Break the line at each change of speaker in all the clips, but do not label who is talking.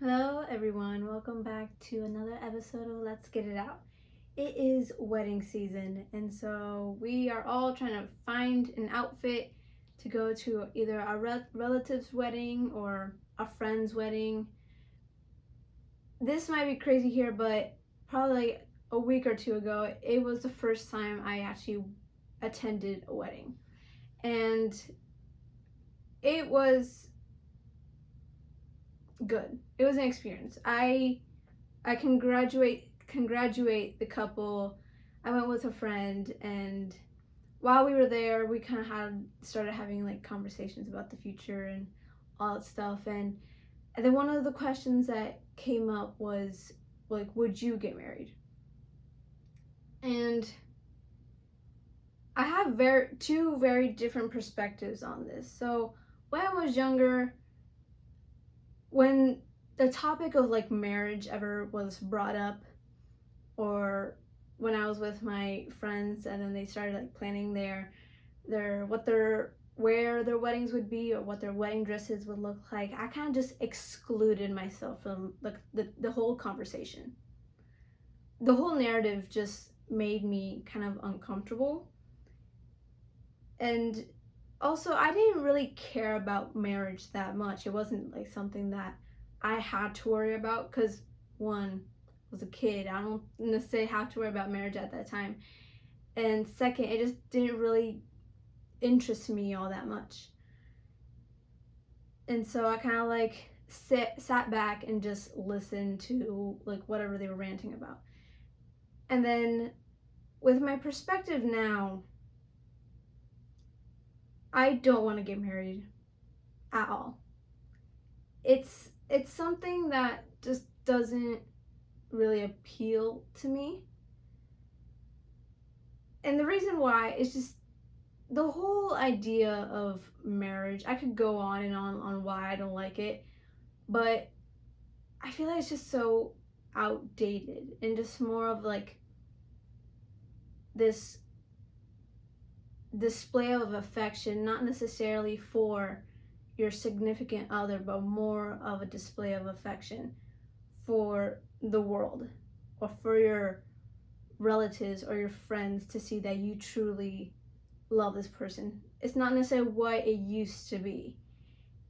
Hello, everyone. Welcome back to another episode of Let's Get It Out. It is wedding season, and so we are all trying to find an outfit to go to either our relative's wedding or a friend's wedding. This might be crazy here, but probably a week or two ago, it was the first time I actually attended a wedding. And it was good. It was an experience. I congratulate the couple. I went with a friend, and while we were there, we kind of started having like conversations about the future and all that stuff. And then one of the questions that came up was like, would you get married? And I have two very different perspectives on this. So when I was younger, when the topic of like marriage ever was brought up, or when I was with my friends and then they started like planning where their weddings would be or what their wedding dresses would look like, I kind of just excluded myself from like the whole conversation. The whole narrative just made me kind of uncomfortable. And also, I didn't really care about marriage that much. It wasn't like something that I had to worry about because, one, I was a kid. I don't necessarily have to worry about marriage at that time. And second, it just didn't really interest me all that much. And so I kind of like sat back and just listened to like whatever they were ranting about. And then with my perspective now, I don't want to get married at all. It's something that just doesn't really appeal to me. And the reason why is just the whole idea of marriage. I could go on and on why I don't like it, but I feel like it's just so outdated and just more of like this display of affection, not necessarily for your significant other, but more of a display of affection for the world or for your relatives or your friends to see that you truly love this person. It's not necessarily what it used to be.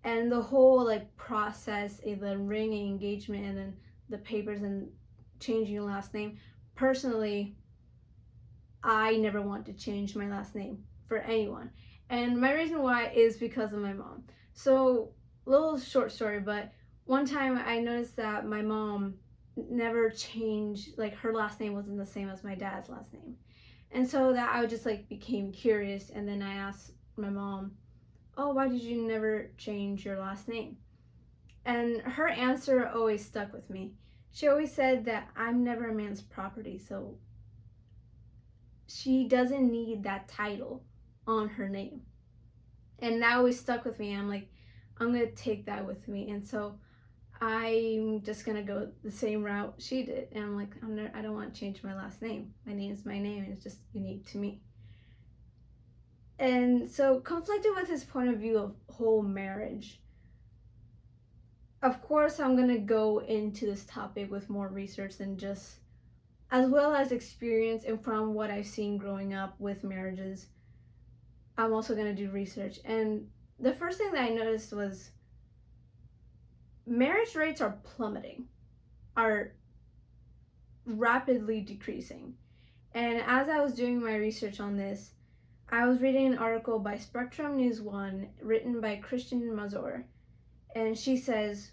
And the whole like process, the ring and engagement and then the papers and changing your last name. Personally, I never want to change my last name for anyone. And my reason why is because of my mom. So, little short story, but one time I noticed that my mom never changed, like her last name wasn't the same as my dad's last name. And so that I just like became curious, and then I asked my mom, "Oh, why did you never change your last name?" And her answer always stuck with me. She always said that I'm never a man's property, so she doesn't need that title on her name. And that always stuck with me. I'm like, I'm gonna take that with me. And so I'm just gonna go the same route she did. And I'm like, I don't want to change my last name. My name is my name, and it's just unique to me. And so, conflicted with his point of view of whole marriage, of course, I'm gonna go into this topic with more research than just, as well as experience and from what I've seen growing up with marriages. I'm also gonna do research. And the first thing that I noticed was marriage rates are plummeting, are rapidly decreasing. And as I was doing my research on this, I was reading an article by Spectrum News 1 written by Christian Mazur. And she says,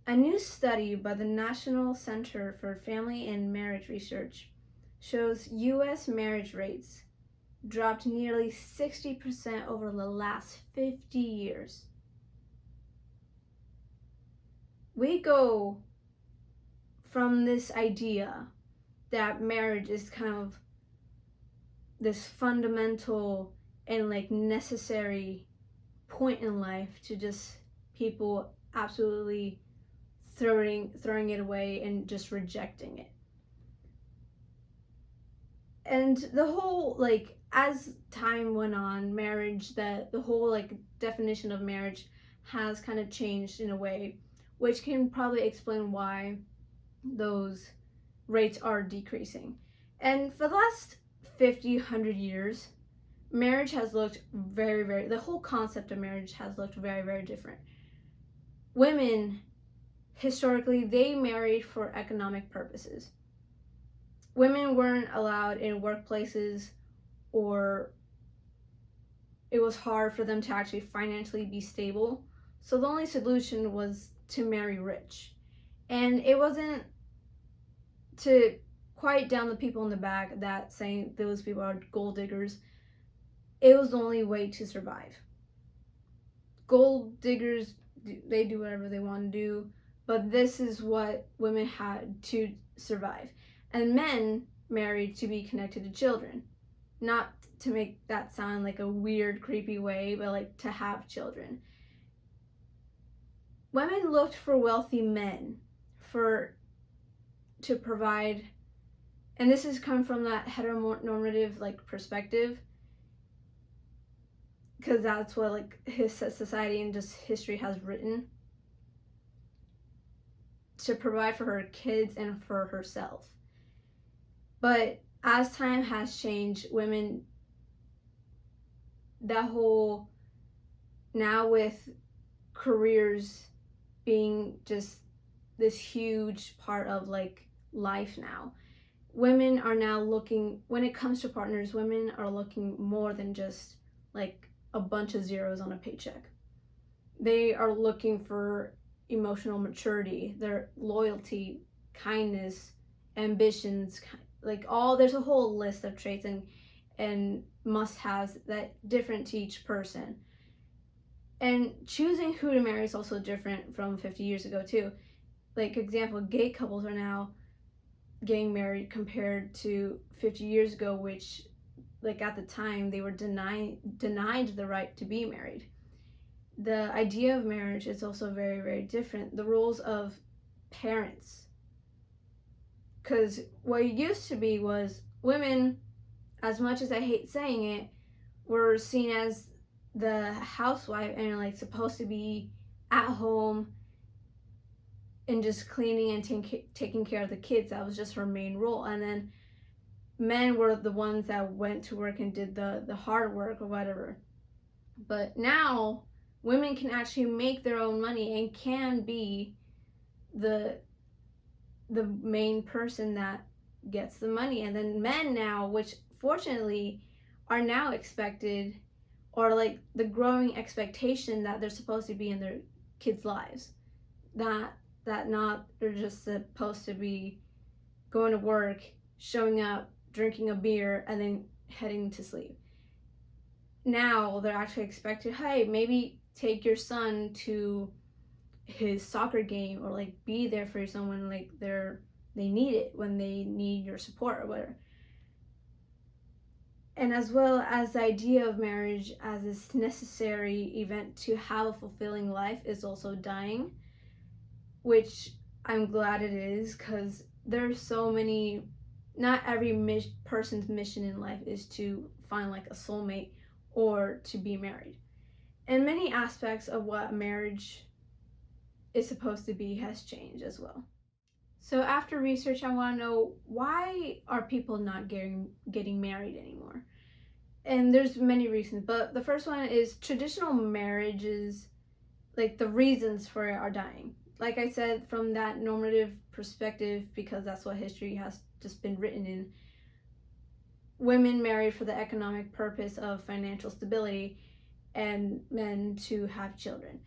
a new study by the National Center for Family and Marriage Research shows U.S. marriage rates dropped nearly 60% over the last 50 years. We go from this idea that marriage is kind of this fundamental and like necessary point in life to just people absolutely throwing it away and just rejecting it. And the whole like as time went on, marriage, the whole like definition of marriage has kind of changed in a way which can probably explain why those rates are decreasing. And for the last 50, 100 years, marriage has looked the whole concept of marriage has looked very, very different. Women, historically, they married for economic purposes. Women weren't allowed in workplaces, or it was hard for them to actually financially be stable. So the only solution was to marry rich. And it wasn't to quiet down the people in the back that saying those people are gold diggers. It was the only way to survive. Gold diggers, they do whatever they want to do, but this is what women had to survive. And men married to be connected to children. Not to make that sound like a weird, creepy way, but like to have children. Women looked for wealthy men to provide, and this has come from that heteronormative like perspective, because that's what like his society and just history has written, to provide for her kids and for herself. But as time has changed, women, that whole, now with careers being just this huge part of like life now, women are now looking, when it comes to partners, women are looking more than just like a bunch of zeros on a paycheck. They are looking for emotional maturity, their loyalty, kindness, ambitions, like there's a whole list of traits and must-haves that different to each person. And choosing who to marry is also different from 50 years ago too. Like, example, gay couples are now getting married compared to 50 years ago, which like at the time they were denied the right to be married. The idea of marriage is also very, very different. The roles of parents, because what it used to be was women, as much as I hate saying it, were seen as the housewife and like supposed to be at home and just cleaning and taking care of the kids. That was just her main role. And then men were the ones that went to work and did the hard work or whatever. But now women can actually make their own money and can be the main person that gets the money. And then men now, which fortunately are now expected, or like the growing expectation that they're supposed to be in their kids' lives, that not they're just supposed to be going to work, showing up, drinking a beer, and then heading to sleep. Now they're actually expected, hey, maybe take your son to his soccer game, or like be there for your son when like they need it, when they need your support or whatever. And as well as the idea of marriage as this necessary event to have a fulfilling life is also dying, which I'm glad it is, because there's so many, not every person's mission in life is to find like a soulmate or to be married. And many aspects of what marriage is supposed to be has changed as well. So after research, I want to know, why are people not getting married anymore? And there's many reasons, but the first one is traditional marriages, like the reasons for it are dying. Like I said, from that normative perspective, because that's what history has just been written in, women married for the economic purpose of financial stability and men to have children.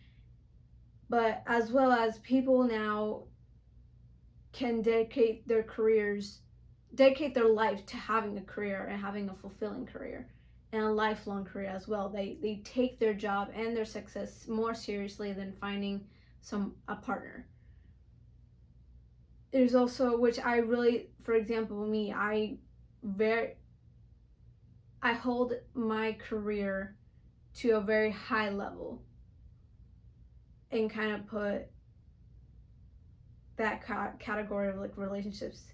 But as well as people now can dedicate their life to having a career and having a fulfilling career and a lifelong career as well. They take their job and their success more seriously than finding a partner. There's also, which I really, for example, me, I hold my career to a very high level and kind of put that category of like relationships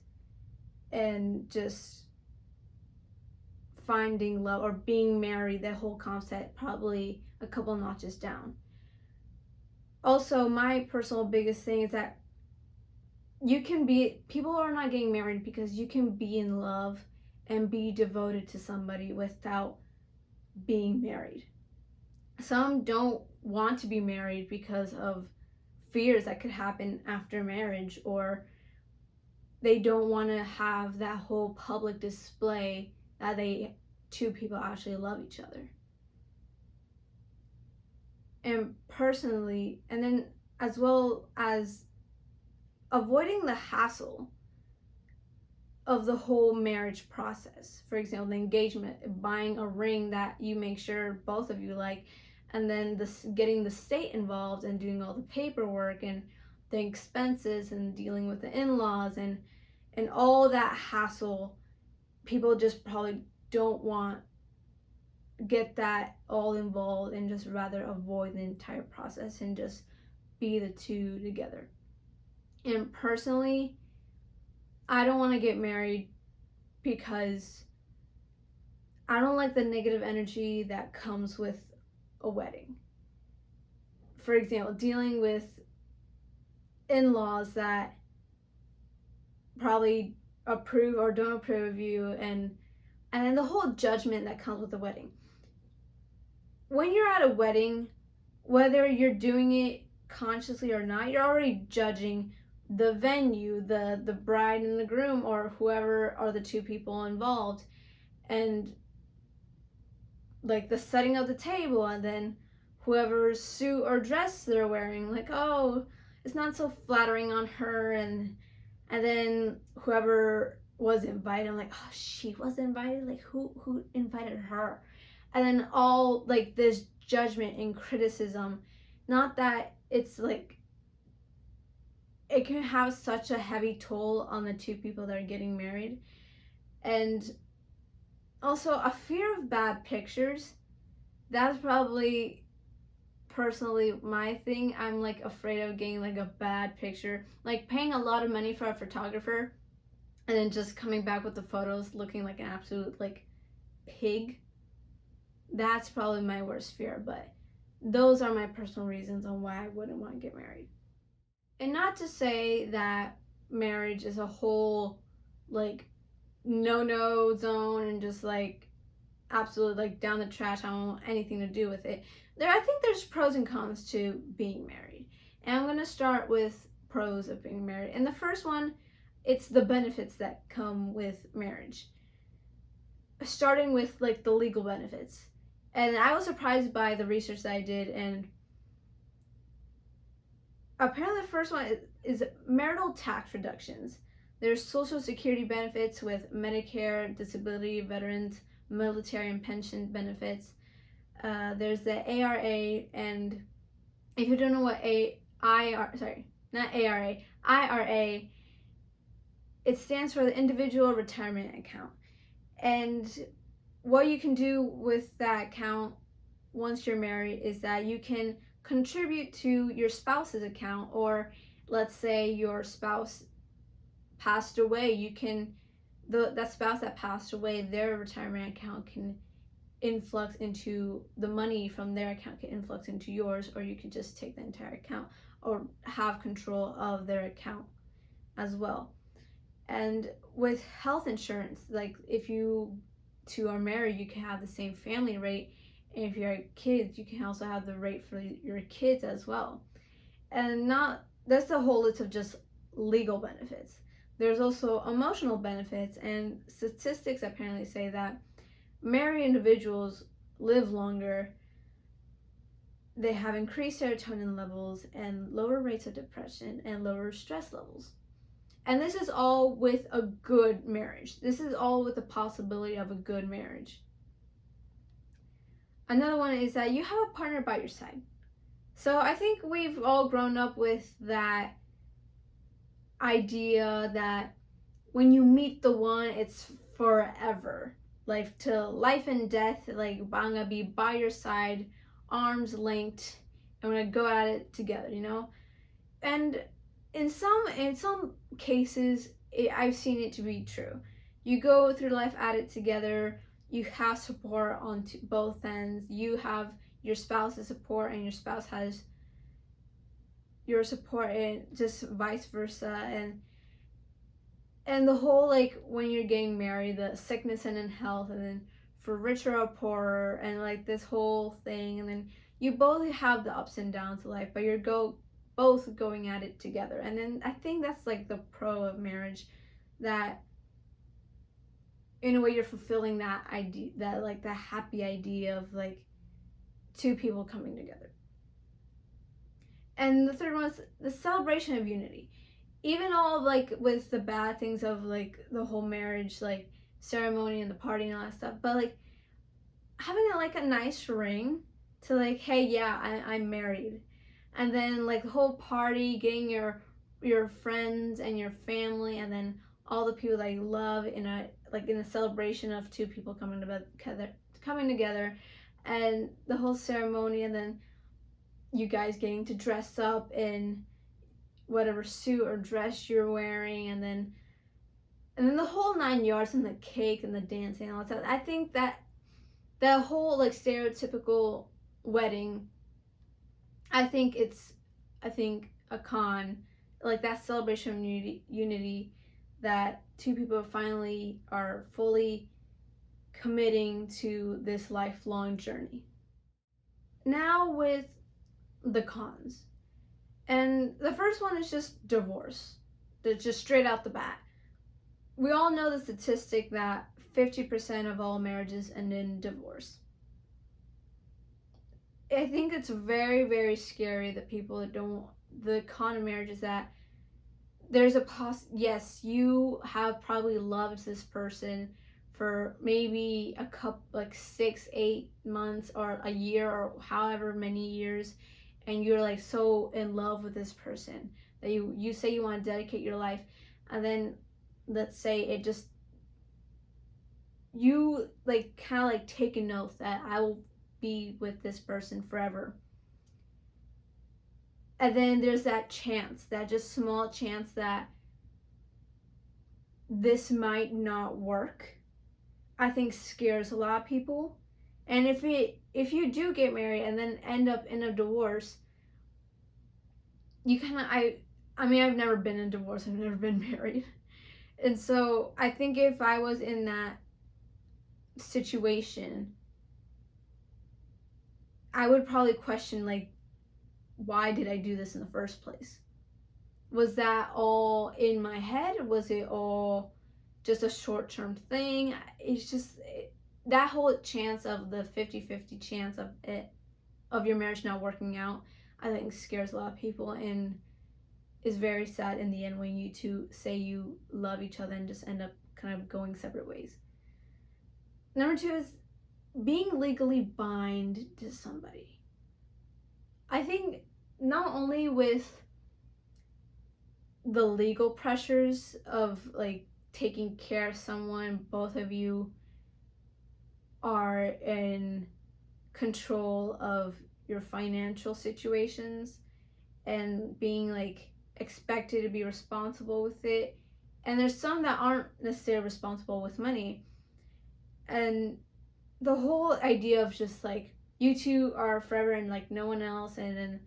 and just finding love or being married, that whole concept, probably a couple notches down. Also, my personal biggest thing is that people are not getting married because you can be in love and be devoted to somebody without being married. Some don't want to be married because of fears that could happen after marriage, or they don't want to have that whole public display that two people actually love each other. And personally, and then as well as avoiding the hassle of the whole marriage process. For example, the engagement, buying a ring that you make sure both of you like, and then getting the state involved and doing all the paperwork and the expenses and dealing with the in-laws and all that hassle. People just probably don't want get that all involved and just rather avoid the entire process and just be the two together. And personally, I don't want to get married because I don't like the negative energy that comes with a wedding. For example, dealing with in-laws that probably approve or don't approve of you, and then the whole judgment that comes with the wedding. When you're at a wedding, whether you're doing it consciously or not, you're already judging the venue, the bride and the groom, or whoever are the two people involved, and like the setting of the table, and then whoever's suit or dress they're wearing, like, oh, it's not so flattering on her, and then whoever was invited, I'm like, oh, she was invited, like who invited her? And then all like this judgment and criticism, not that it's like it can have such a heavy toll on the two people that are getting married. And also a fear of bad pictures. That's probably personally my thing. I'm like afraid of getting like a bad picture, like paying a lot of money for a photographer and then just coming back with the photos looking like an absolute like pig. That's probably my worst fear, but those are my personal reasons on why I wouldn't want to get married. And not to say that marriage is a whole like no zone and just like absolutely like down the trash. I don't want anything to do with it. I think there's pros and cons to being married, and I'm gonna start with pros of being married. And the first one, it's the benefits that come with marriage, starting with like the legal benefits. And I was surprised by the research that I did, and apparently the first one is marital tax reductions. There's social security benefits with Medicare, disability, veterans, military, and pension benefits. There's the ARA, and if you don't know what IRA, it stands for the Individual Retirement Account. And what you can do with that account once you're married is that you can contribute to your spouse's account, or let's say your spouse passed away, you can that spouse that passed away, their retirement account can influx into the money from their account can influx into yours, or you could just take the entire account or have control of their account as well. And with health insurance, like if you two are married, you can have the same family rate, and if you have kids, you can also have the rate for your kids as well. And that's the whole list of just legal benefits. There's also emotional benefits, and statistics apparently say that married individuals live longer, they have increased serotonin levels and lower rates of depression and lower stress levels. And this is all with a good marriage. This is all with the possibility of a good marriage. Another one is that you have a partner by your side. So I think we've all grown up with that idea that when you meet the one, it's forever. Like to life and death, like I'm gonna be by your side, arms linked, and we're gonna go at it together, you know? And in some cases, I've seen it to be true. You go through life at it together, you have support on both ends, you have your spouse's support, and your spouse has your support, and just vice versa. And the whole, like, when you're getting married, the sickness and in health, and then for richer or poorer, and like this whole thing, and then you both have the ups and downs of life, but you're both going at it together. And then I think that's like the pro of marriage, that in a way you're fulfilling that idea, that like the happy idea of like two people coming together. And the third one is the celebration of unity. Even all like with the bad things of like the whole marriage like ceremony and the party and all that stuff, but like having like a nice ring to like, hey, yeah, I'm married. And then like the whole party, getting your friends and your family, and then all the people that you love in a celebration of two people coming together, and the whole ceremony, and then you guys getting to dress up in whatever suit or dress you're wearing, and then the whole 9 yards, and the cake and the dancing and all that. I think that the whole like stereotypical wedding, I think a con, like that celebration of unity, that two people finally are fully committing to this lifelong journey. Now with the cons. And the first one is just divorce. That's just straight out the bat. We all know the statistic that 50% of all marriages end in divorce. I think it's very, very scary that people that don't, the con of marriage is that there's yes, you have probably loved this person for maybe a couple, like 6-8 months or a year or however many years, and you're like so in love with this person that you say you want to dedicate your life, and then let's say it just, you like kind of like take an oath that I will be with this person forever, and then there's that chance, that just small chance that this might not work. I think scares a lot of people. And if you do get married and then end up in a divorce, you kind of, I mean, I've never been in divorce, I've never been married, and so I think if I was in that situation, I would probably question, like, why did I do this in the first place? Was that all in my head? Was it all just a short-term thing? It's just that whole chance of the 50-50 chance of your marriage not working out, I think scares a lot of people, and is very sad in the end when you two say you love each other and just end up kind of going separate ways. Number 2 is being legally bind to somebody. I think not only with the legal pressures of like taking care of someone, both of you are in control of your financial situations and being like expected to be responsible with it, and there's some that aren't necessarily responsible with money, and the whole idea of just like you two are forever and like no one else. And then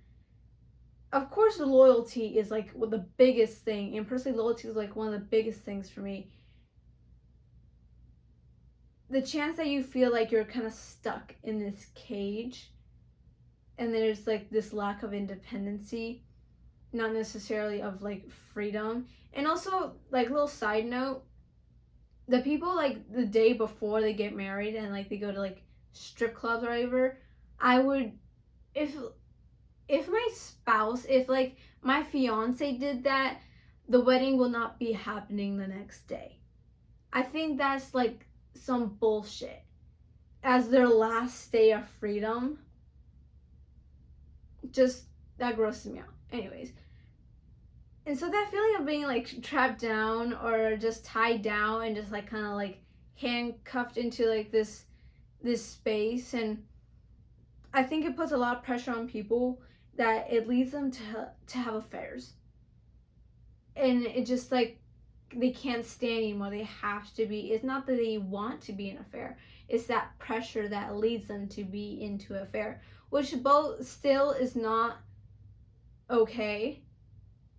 of course the loyalty is like the biggest thing, and personally loyalty is like one of the biggest things for me. The chance that you feel like you're kind of stuck in this cage, and there's like this lack of independency, not necessarily of like freedom. And also, like, little side note, the people like the day before they get married and like they go to like strip clubs or whatever, I would, if my spouse, if like my fiance did that, the wedding will not be happening the next day. I think that's like some bullshit as their last day of freedom. Just, that grosses me out. Anyways, and so that feeling of being like trapped down or just tied down and just like kind of like handcuffed into like this space, and I think it puts a lot of pressure on people, that it leads them to have affairs, and it just like they can't stand anymore. They have to be, it's not that they want to be in an affair, it's that pressure that leads them to be into an affair, which both still is not okay.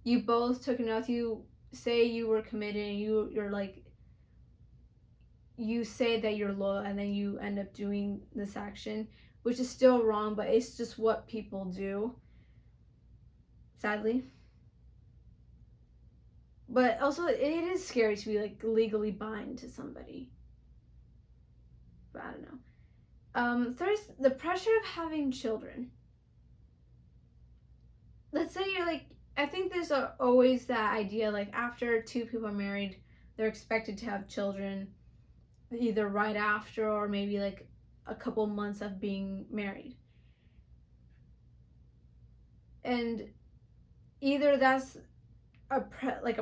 You both took an oath. You say you were committed, and you're like, you say that you're loyal, and then you end up doing this action, which is still wrong, but it's just what people do, sadly. But also, it is scary to be like legally bind to somebody. But I don't know. There's the pressure of having children. Let's say you're like, I think there's always that idea like after two people are married, they're expected to have children either right after or maybe like a couple months of being married. And either that's a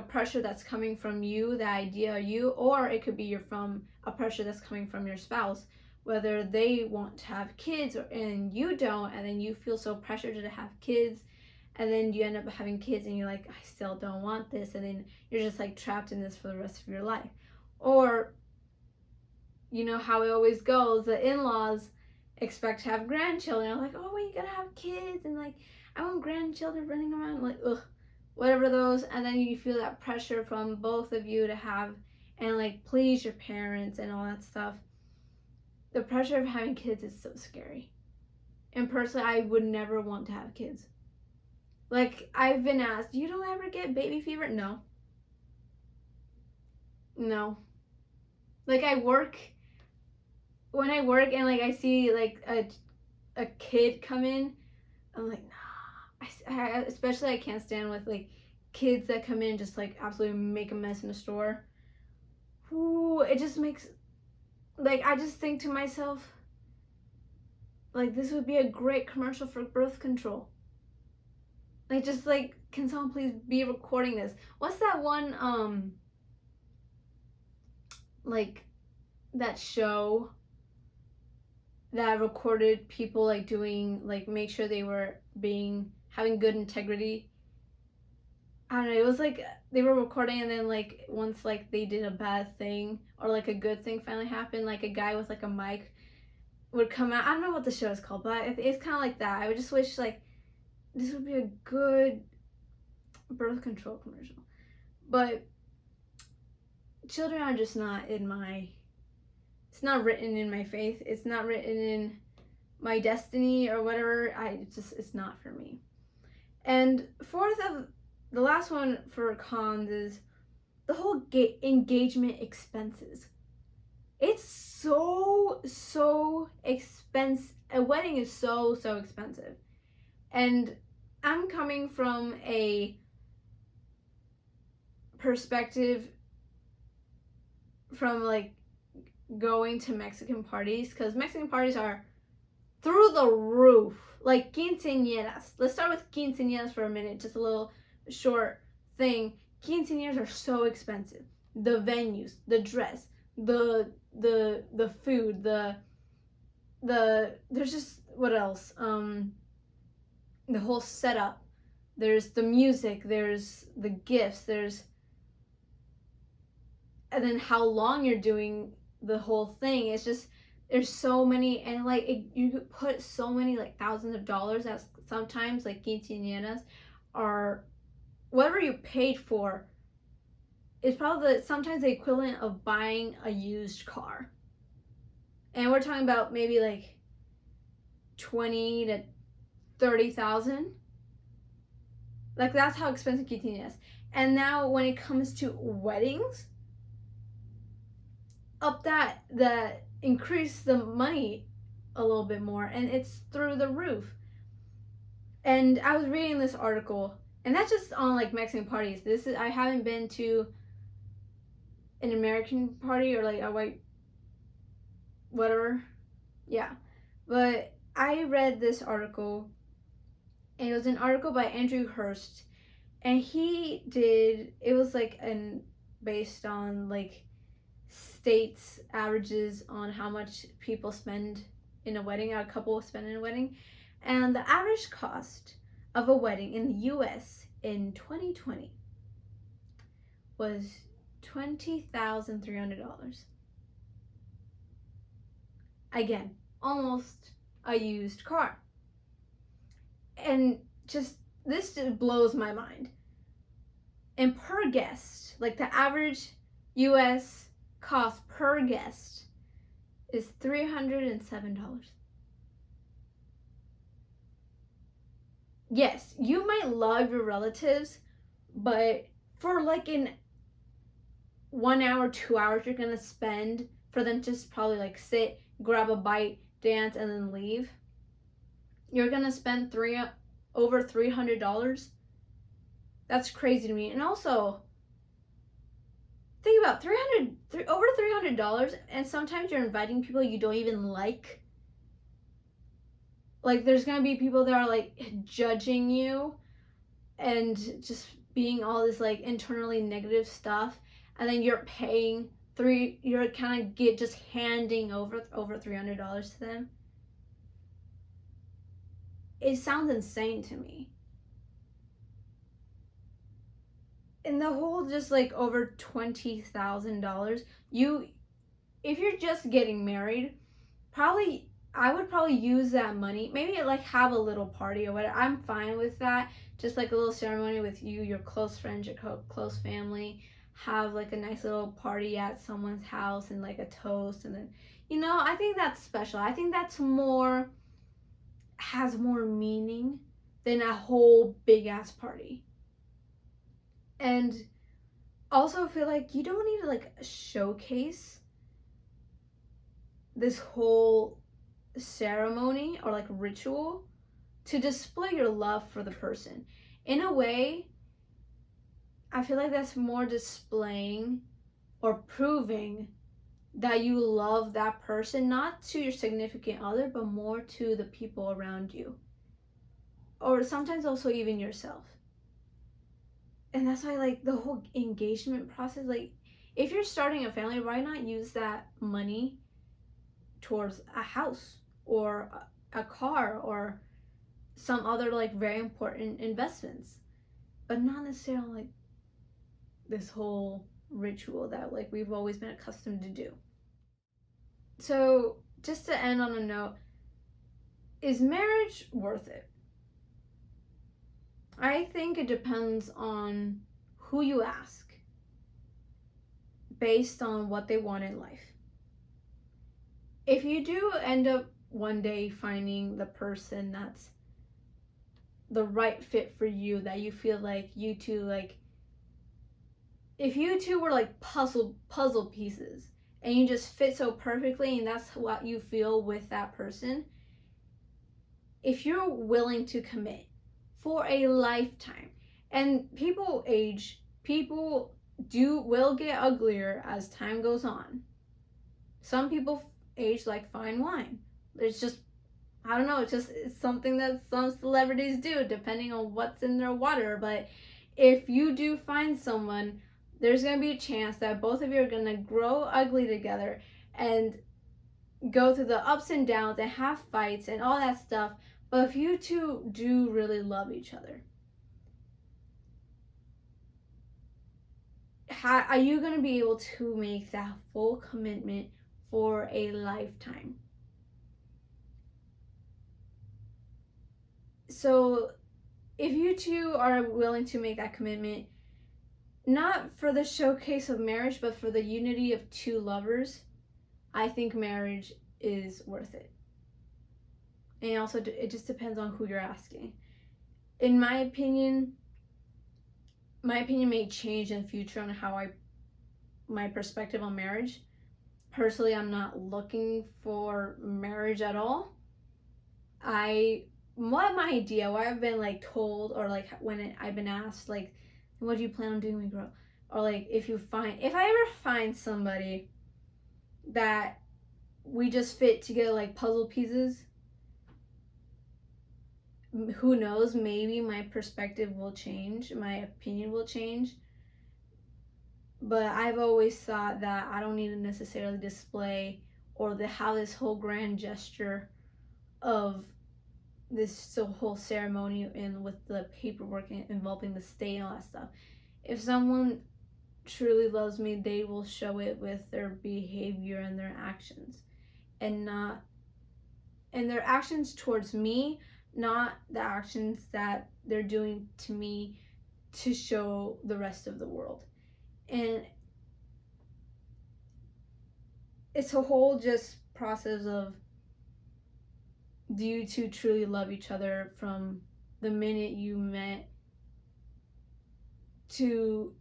pressure that's coming from you, the idea of you, or it could be from a pressure that's coming from your spouse, whether they want to have kids and you don't, and then you feel so pressured to have kids, and then you end up having kids and you're like, I still don't want this, and then you're just like trapped in this for the rest of your life. Or you know how it always goes, the in-laws expect to have grandchildren. I'm like, oh, when you gonna have kids? And like, I want grandchildren running around, like, ugh, whatever those. And then you feel that pressure from both of you to have and like please your parents and all that stuff. The pressure of having kids is so scary. And personally, I would never want to have kids. Like, I've been asked, you don't ever get baby fever? No. No. Like, when I work and like I see like a kid come in, I'm like, nah. Especially I can't stand with like kids that come in just like absolutely make a mess in the store. Ooh, it just makes, like, I just think to myself, like, this would be a great commercial for birth control. Like, just like, can someone please be recording this? What's that one like that show that recorded people like doing, like, make sure they were having good integrity? I don't know, it was like they were recording and then like once like they did a bad thing or like a good thing finally happened, like a guy with like a mic would come out. I don't know what the show is called, but it's kind of like that. I would just wish like this would be a good birth control commercial. But children are just not in my, it's not written in my faith. It's not written in my destiny or whatever. It's not for me. And the last one for cons is the whole engagement expenses. It's so expensive. A wedding is so expensive. And I'm coming from a perspective from like going to Mexican parties, because Mexican parties are through the roof. Like quinceañeras. Let's start with quinceañeras for a minute, just a little short thing. Quinceañeras are so expensive. The venues, the dress, the food, the there's just, what else? The whole setup. There's the music, there's the gifts, and then how long you're doing the whole thing. It's just, there's so many, and like you could put so many like thousands of dollars that sometimes like quinceañeras are, whatever you paid for is probably sometimes the equivalent of buying a used car. And we're talking about maybe like 20 to 30,000. Like, that's how expensive quinceañeras is. And now when it comes to weddings, increase the money a little bit more, and it's through the roof. And I was reading this article, and that's just on like Mexican parties. I haven't been to an American party or like a white whatever. Yeah. But I read this article, and it was an article by Andrew Hurst, and it was like based on like states averages on how much people spend in a wedding, a couple spend in a wedding. And the average cost of a wedding in the US in 2020 was $20,300. Again, almost a used car. And just this just blows my mind. And per guest, like the average US cost per guest is $307. Yes, you might love your relatives, but for like in 1 hour, 2 hours you're gonna spend for them to just probably like sit, grab a bite, dance, and then leave, you're gonna spend over $300. That's crazy to me. And also, think about over $300, and sometimes you're inviting people you don't even like. Like, there's gonna be people that are like judging you and just being all this like internally negative stuff, and then you're paying you're kind of just handing over $300 to them. It sounds insane to me. And the whole just like over $20,000, if you're just getting married, I would probably use that money, maybe like have a little party or whatever. I'm fine with that. Just like a little ceremony with you, your close friends, your close family. Have like a nice little party at someone's house and like a toast, and then, I think that's special. I think that's has more meaning than a whole big ass party. And also feel like you don't need to like showcase this whole ceremony or like ritual to display your love for the person. In a way, I feel like that's more displaying or proving that you love that person, not to your significant other, but more to the people around you, or sometimes also even yourself. And that's why, like, the whole engagement process, like, if you're starting a family, why not use that money towards a house or a car or some other like very important investments, but not necessarily like this whole ritual that like we've always been accustomed to do. So just to end on a note, is marriage worth it? I think it depends on who you ask, based on what they want in life. If you do end up one day finding the person that's the right fit for you, that you feel like you two, like, if you two were like puzzle pieces and you just fit so perfectly and that's what you feel with that person, if you're willing to commit for a lifetime, and people age, people will get uglier as time goes on. Some people age like fine wine. It's just, I don't know, it's something that some celebrities do depending on what's in their water. But if you do find someone, there's going to be a chance that both of you are going to grow ugly together and go through the ups and downs and have fights and all that stuff. But if you two do really love each other, are you going to be able to make that full commitment for a lifetime? So if you two are willing to make that commitment, not for the showcase of marriage, but for the unity of two lovers, I think marriage is worth it. And also, it just depends on who you're asking. In my opinion may change in the future on how my perspective on marriage. Personally, I'm not looking for marriage at all. What I've been like told, or like when I've been asked, like, what do you plan on doing when you grow up? Or like, if I ever find somebody that we just fit together like puzzle pieces, who knows, maybe my perspective will change, my opinion will change. But I've always thought that I don't need to necessarily display or have this whole grand gesture of this whole ceremony and with the paperwork involving the state and all that stuff. If someone truly loves me, they will show it with their behavior and their actions, and their actions towards me, not the actions that they're doing to me to show the rest of the world. And it's a whole just process of, do you two truly love each other from the minute you met to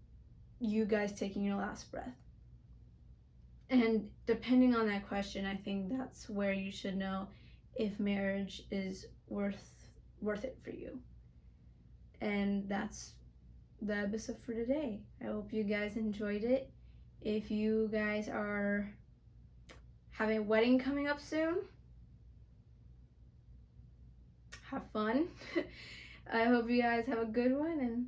you guys taking your last breath? And depending on that question, I think that's where you should know if marriage is worth it for you. And that's the episode for today. I hope you guys enjoyed it. If you guys are having a wedding coming up soon, have fun. I hope you guys have a good one, and